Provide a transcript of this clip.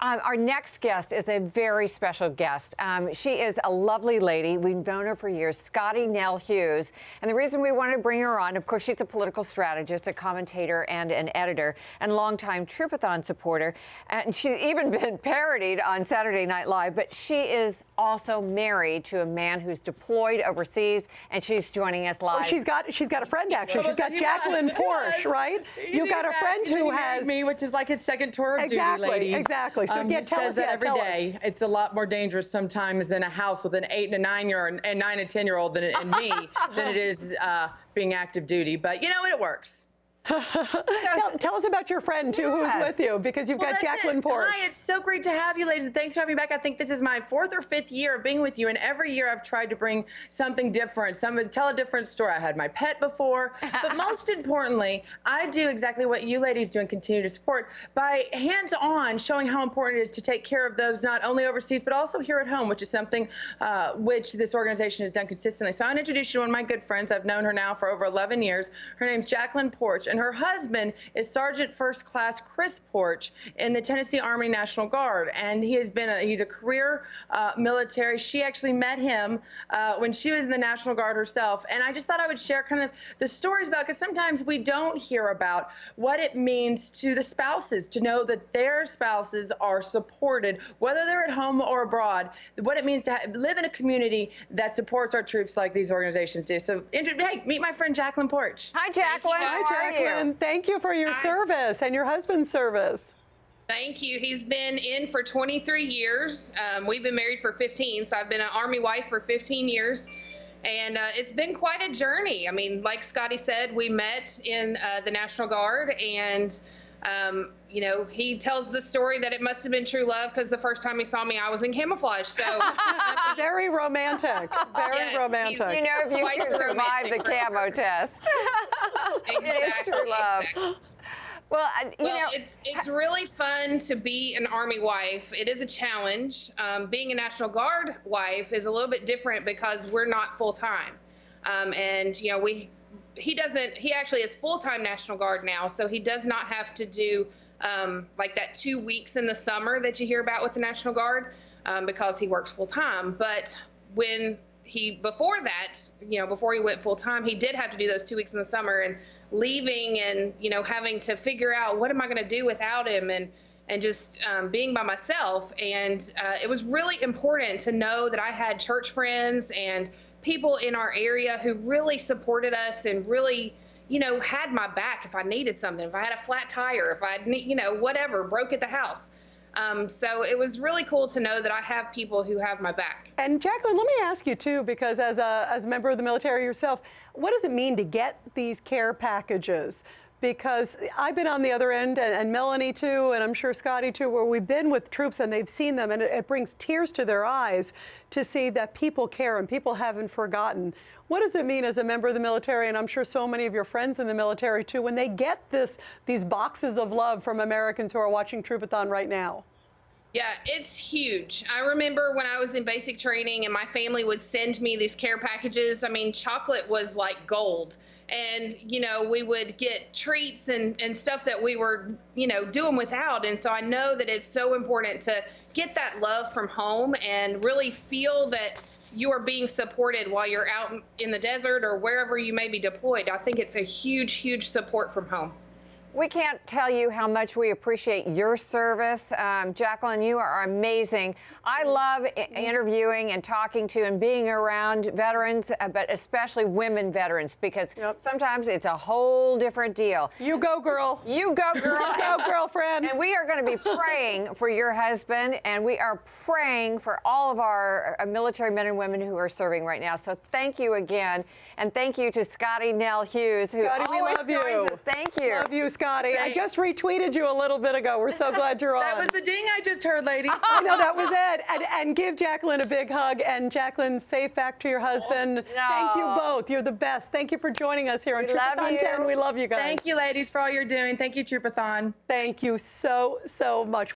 Our next guest is a very special guest. She is a lovely lady. We've known her for years, Scottie Nell Hughes. And the reason we wanted to bring her on, of course, she's a political strategist, a commentator, and an editor, and longtime Troopathon supporter. And she's even been parodied on Saturday Night Live. But she is also married to a man who's deployed overseas, and she's joining us live. Oh, she's got a friend, actually. She's got Jacqueline Porch, right? You've got a friend who has me, which is like his second tour of duty, ladies. Exactly. So yeah, tell us that every day. It's a lot more dangerous sometimes in a house with an 8 and a 9-year-old and 9 and 10-year-old and me than it is being active duty. But you know, it works. Tell us about your friend, too, who's with you, because you've got Jacqueline Porch. Hi, it's so great to have you, ladies, and thanks for having me back. I think this is my 4th or 5th year of being with you, and every year I've tried to bring something different, tell a different story. I had my pet before, but most importantly, I do exactly what you ladies do and continue to support by hands-on showing how important it is to take care of those not only overseas, but also here at home, which is something which this organization has done consistently. So I'm going to introduce you to one of my good friends. I've known her now for over 11 years. Her name's Jacqueline Porch, and her husband is Sergeant First Class Chris Porch in the Tennessee Army National Guard, and he's a career military. She actually met him when she was in the National Guard herself, and I just thought I would share kind of the stories about, because sometimes we don't hear about what it means to the spouses to know that their spouses are supported, whether they're at home or abroad, what it means to live in a community that supports our troops like these organizations do. So, hey, meet my friend Jacqueline Porch. Hi, Jacqueline. Hi, Jacqueline. Thank you for your service and your husband's service. Thank you. He's been in for 23 years. We've been married for 15, so I've been an Army wife for 15 years. And it's been quite a journey. I mean, like Scottie said, we met in the National Guard, and you know, he tells the story that it must have been true love because the first time he saw me, I was in camouflage. So very romantic. Very romantic. You know, if you can survive the camo test, it is true love. Exactly. Well, you know, it's really fun to be an Army wife. It is a challenge. Being a National Guard wife is a little bit different because we're not full time, and you know, he actually is full-time National Guard now, so he does not have to do like that 2 weeks in the summer that you hear about with the National Guard because he works full-time. But before that, you know, before he went full-time, he did have to do those 2 weeks in the summer, and leaving and, you know, having to figure out what am I going to do without him, and just being by myself. And it was really important to know that I had church friends and people in our area who really supported us and really, you know, had my back if I needed something, if I had a flat tire, if I, you know, whatever, broke at the house. So it was really cool to know that I have people who have my back. And Jacqueline, let me ask you too, because as a member of the military yourself, what does it mean to get these care packages? Because I've been on the other end, and Melanie too, and I'm sure Scottie too, where we've been with troops and they've seen them, and it brings tears to their eyes to see that people care and people haven't forgotten. What does it mean as a member of the military, and I'm sure so many of your friends in the military too, when they get these boxes of love from Americans who are watching Troopathon right now? Yeah, it's huge. I remember when I was in basic training and my family would send me these care packages. I mean, chocolate was like gold. And, you know, we would get treats and stuff that we were, you know, doing without. And so I know that it's so important to get that love from home and really feel that you are being supported while you're out in the desert or wherever you may be deployed. I think it's a huge, huge support from home. We can't tell you how much we appreciate your service. Jacqueline, you are amazing. I love interviewing and talking to and being around veterans, but especially women veterans, because sometimes it's a whole different deal. You go, girl. You go, girl. You go, girlfriend. And we are going to be praying for your husband, and we are praying for all of our military men and women who are serving right now. So thank you again, and thank you to Scottie Nell Hughes, who Scottie, always joins us. Thank you. Love you, Scottie. I just retweeted you a little bit ago. We're so glad you're on. That was the ding I just heard, ladies. I know, that was it. And give Jacqueline a big hug. And Jacqueline, safe back to your husband. No. Thank you both. You're the best. Thank you for joining us here on Troopathon 10. We love you guys. Thank you, ladies, for all you're doing. Thank you, Troopathon. Thank you so, so much.